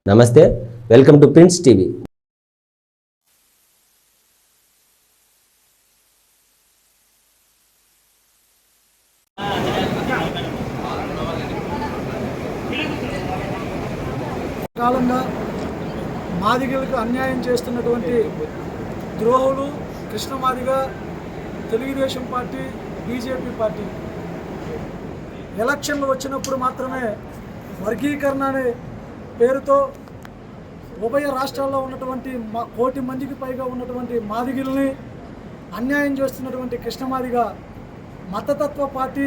నమస్తే, welcome to prince TV. కాలంగా మాదిగలకు అన్యాయం చేస్తున్నటువంటి ద్రోహులు Krishna Madiga, Telugu Desam party, BJP party ఎలక్షన్లు వచ్చినప్పుడు మాత్రమే వర్గీకరణ అనే పేరుతో ఉభయ రాష్ట్రాల్లో ఉన్నటువంటి 1 కోటి మందికి పైగా ఉన్నటువంటి మాదిగల్ని అన్యాయం చేస్తున్నటువంటి కృష్ణమాదిగ మతతత్వ పార్టీ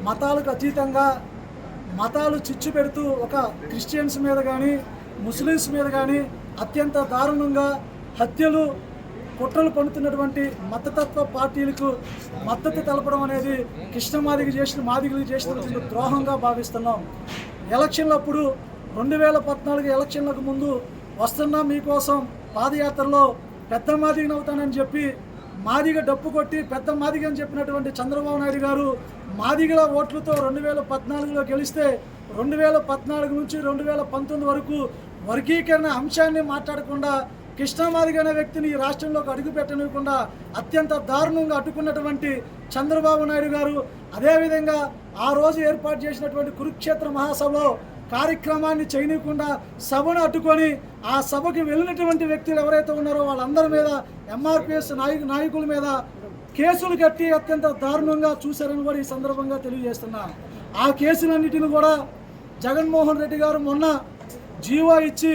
మతాలకు అతీతంగా మతాలు చిచ్చు పెడుతూ ఒక క్రిస్టియన్స్ మీద కానీ ముస్లిమ్స్ మీద కానీ అత్యంత దారుణంగా హత్యలు కుట్రలు పన్నుతున్నటువంటి మతతత్వ పార్టీలకు మద్దతు తెలపడం అనేది కృష్ణమాదిగ మాదిగలు చేసినటువంటి ద్రోహంగా భావిస్తున్నాం. ఎలక్షన్లప్పుడు 2014 ఎలక్షన్లకు ముందు వస్తున్నా మీకోసం పాదయాత్రలో పెద్ద మాదిగని అవుతానని చెప్పి మాదిగ డప్పు కొట్టి పెద్ద మాదిగ అని చెప్పినటువంటి చంద్రబాబు నాయుడు గారు మాదిగల ఓట్లతో 2014లో గెలిస్తే 2014 నుంచి 2019 వరకు వర్గీకరణ అంశాన్ని మాట్లాడకుండా కృష్ణమాదిగ అనే వ్యక్తిని ఈ రాష్ట్రంలోకి అడుగు పెట్టనివ్వకుండా అత్యంత దారుణంగా అడ్డుకున్నటువంటి చంద్రబాబు నాయుడు గారు అదేవిధంగా ఆ రోజు ఏర్పాటు చేసినటువంటి కురుక్షేత్ర మహాసభలో కార్యక్రమాన్ని చేయనీయకుండా సభను అడ్డుకొని ఆ సభకి వెళ్ళినటువంటి వ్యక్తులు ఎవరైతే ఉన్నారో వాళ్ళందరి మీద ఎంఆర్పిఎస్ నాయకుల మీద కేసులు కట్టి అత్యంత దారుణంగా చూశారని కూడా ఈ సందర్భంగా తెలియజేస్తున్నా. ఆ కేసులన్నిటిని కూడా జగన్మోహన్ రెడ్డి గారు మొన్న జీవో ఇచ్చి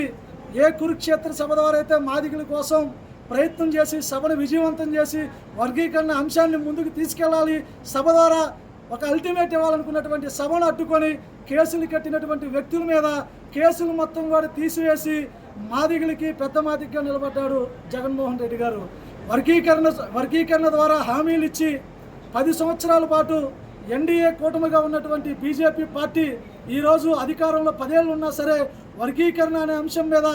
ఏ కురుక్షేత్ర సభ ద్వారా అయితే మాదిగల కోసం ప్రయత్నం చేసి సభను విజయవంతం చేసి వర్గీకరణ అంశాన్ని ముందుకు తీసుకెళ్ళాలి, సభ ద్వారా ఒక అల్టిమేట్ ఇవ్వాలనుకున్నటువంటి సభను అడ్డుకొని కేసులు కట్టినటువంటి వ్యక్తుల మీద కేసులు మొత్తం కూడా తీసివేసి మాదిగలకి పెద్ద మాదిగగా నిలబడ్డాడు జగన్మోహన్ రెడ్డి గారు. వర్గీకరణ ద్వారా హామీలు ఇచ్చి 10 సంవత్సరాల పాటు ఎన్డీఏ కూటమిగా ఉన్నటువంటి బీజేపీ పార్టీ ఈరోజు అధికారంలో 10 ఏళ్ళు ఉన్నా సరే వర్గీకరణ అనే అంశం మీద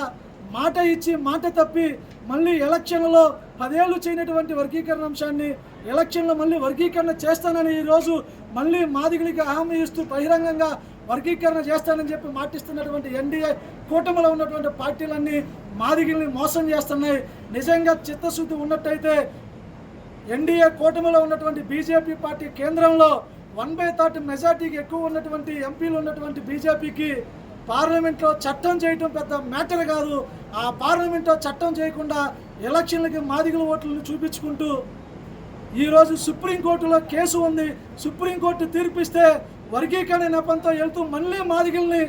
మాట ఇచ్చి మాట తప్పి మళ్ళీ ఎలక్షన్లలో 10 ఏళ్ళు చేయనటువంటి వర్గీకరణ అంశాన్ని ఎలక్షన్లో మళ్ళీ వర్గీకరణ చేస్తానని ఈరోజు మళ్ళీ మాదిగలకి హామీ ఇస్తూ బహిరంగంగా వర్గీకరణ చేస్తానని చెప్పి మాటిస్తున్నటువంటి ఎన్డీఏ కూటమిలో ఉన్నటువంటి పార్టీలన్నీ మాదిగల్ని మోసం చేస్తున్నాయి. నిజంగా చిత్తశుద్ధి ఉన్నట్టయితే ఎన్డీఏ కూటమిలో ఉన్నటువంటి బీజేపీ పార్టీ కేంద్రంలో 1/3 మెజార్టీకి ఎక్కువ ఉన్నటువంటి ఎంపీలు ఉన్నటువంటి బీజేపీకి పార్లమెంట్లో చట్టం చేయటం పెద్ద మ్యాటర్ కాదు. ఆ పార్లమెంట్లో చట్టం చేయకుండా ఎలక్షన్లకి మాదిగల ఓట్లను చూపించుకుంటూ ఈరోజు సుప్రీంకోర్టులో కేసు ఉంది. సుప్రీంకోర్టు తీర్పిస్తే వర్గీకరణ నెపంతో వెళ్తూ మళ్ళీ మాదిగల్ని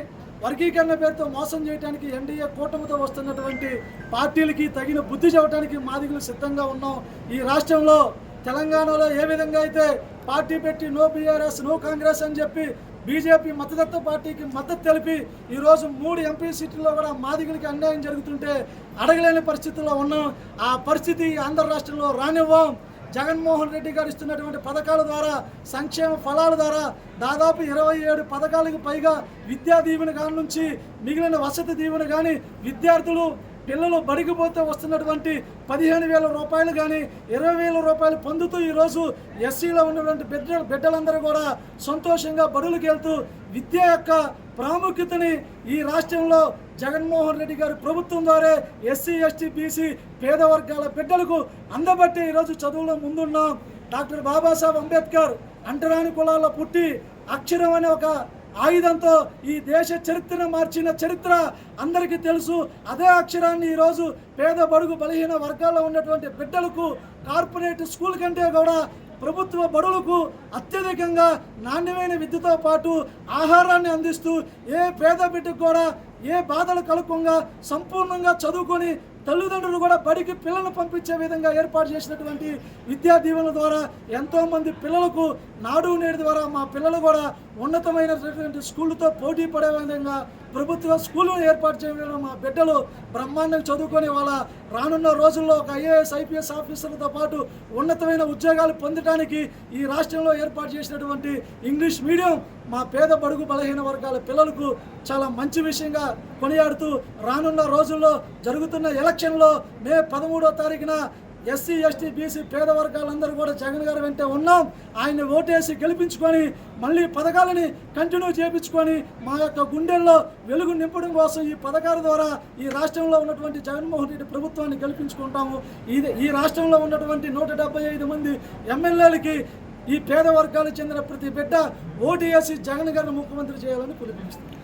వర్గీకరణ పేరుతో మోసం చేయడానికి ఎన్డీఏ కూటమితో వస్తున్నటువంటి పార్టీలకి తగిన బుద్ధి చెప్పడానికి మాదిగలు సిద్ధంగా ఉన్నాం. ఈ రాష్ట్రంలో తెలంగాణలో ఏ విధంగా అయితే పార్టీ పెట్టి నో బీఆర్ఎస్ నో కాంగ్రెస్ అని చెప్పి బీజేపీ మతతత్వ పార్టీకి మద్దతు తెలిపి ఈరోజు 3 ఎంపీ సీట్లలో కూడా మాదిగలకి అన్యాయం జరుగుతుంటే అడగలేని పరిస్థితుల్లో ఉన్నాం. ఆ పరిస్థితి ఆంధ్ర రాష్ట్రంలో రానివ్వం. జగన్మోహన్ రెడ్డి గారు ఇస్తున్నటువంటి పథకాల ద్వారా సంక్షేమ ఫలాల ద్వారా దాదాపు 27 పథకాలకు పైగా విద్యా దీవెన కాని నుంచి మిగిలిన వసతి దీవెన కానీ విద్యార్థులు పిల్లలు బడికి పోతే వస్తున్నటువంటి 15,000 రూపాయలు కానీ 20,000 రూపాయలు పొందుతూ ఈరోజు ఎస్సీలో ఉన్నటువంటి బిడ్డలందరూ కూడా సంతోషంగా బడులకు వెళ్తూ విద్య యొక్క ప్రాముఖ్యతని ఈ రాష్ట్రంలో జగన్మోహన్ రెడ్డి గారి ప్రభుత్వం ద్వారా ఎస్సీ ఎస్టీ బీసీ పేద వర్గాల బిడ్డలకు అందబట్టి ఈరోజు చదువులో ముందున్నాం. డాక్టర్ బాబాసాహెబ్ అంబేద్కర్ అంటరాని కులాల్లో పుట్టి అక్షరం అనే ఒక ఆయుధంతో ఈ దేశ చరిత్రను మార్చిన చరిత్ర అందరికీ తెలుసు. అదే అక్షరాన్ని ఈరోజు పేద బడుగు బలహీన వర్గాల్లో ఉన్నటువంటి బిడ్డలకు కార్పొరేట్ స్కూల్ కంటే కూడా ప్రభుత్వ బడులకు అత్యధికంగా నాణ్యమైన విద్యతో పాటు ఆహారాన్ని అందిస్తూ ఏ పేద బిడ్డకు కూడా ఏ బాధలు కలగకుండా సంపూర్ణంగా చదువుకొని తల్లిదండ్రులు కూడా బడికి పిల్లలను పంపించే విధంగా ఏర్పాటు చేసినటువంటి విద్యా దీవెనల ద్వారా ఎంతోమంది పిల్లలకు నాడు నేడు ద్వారా మా పిల్లలు కూడా ఉన్నతమైనటువంటి స్కూళ్ళతో పోటీ పడే విధంగా ప్రభుత్వ స్కూళ్ళు ఏర్పాటు చేయడం మా బిడ్డలు బ్రహ్మాండంగా చదువుకొని వాళ్ళ రానున్న రోజుల్లో ఒక ఐఏఎస్ ఐపీఎస్ ఆఫీసర్లతో పాటు ఉన్నతమైన ఉద్యోగాలు పొందడానికి ఈ రాష్ట్రంలో ఏర్పాటు చేసినటువంటి ఇంగ్లీష్ మీడియం మా పేద బడుగు బలహీన వర్గాల పిల్లలకు చాలా మంచి విషయంగా కొనియాడుతూ రానున్న రోజుల్లో జరుగుతున్న ఎలక్షన్లో మే 13వ తారీఖున ఎస్సీ ఎస్టీ బీసీ పేద వర్గాలందరూ కూడా జగన్ గారి వెంటే ఉన్నాం. ఆయన ఓటేసి గెలిపించుకొని మళ్ళీ పథకాలని కంటిన్యూ చేయించుకొని మా యొక్క గుండెల్లో వెలుగు నింపడం కోసం ఈ పథకాల ద్వారా ఈ రాష్ట్రంలో ఉన్నటువంటి జగన్మోహన్ రెడ్డి ప్రభుత్వాన్ని గెలిపించుకుంటాము. ఈ రాష్ట్రంలో ఉన్నటువంటి 175 మంది ఎమ్మెల్యేలకి ఈ పేద వర్గాలకు చెందిన ప్రతి బిడ్డ ఓటు వేసి జగన్ గారిని ముఖ్యమంత్రి చేయాలని పిలుపునిస్తుంది.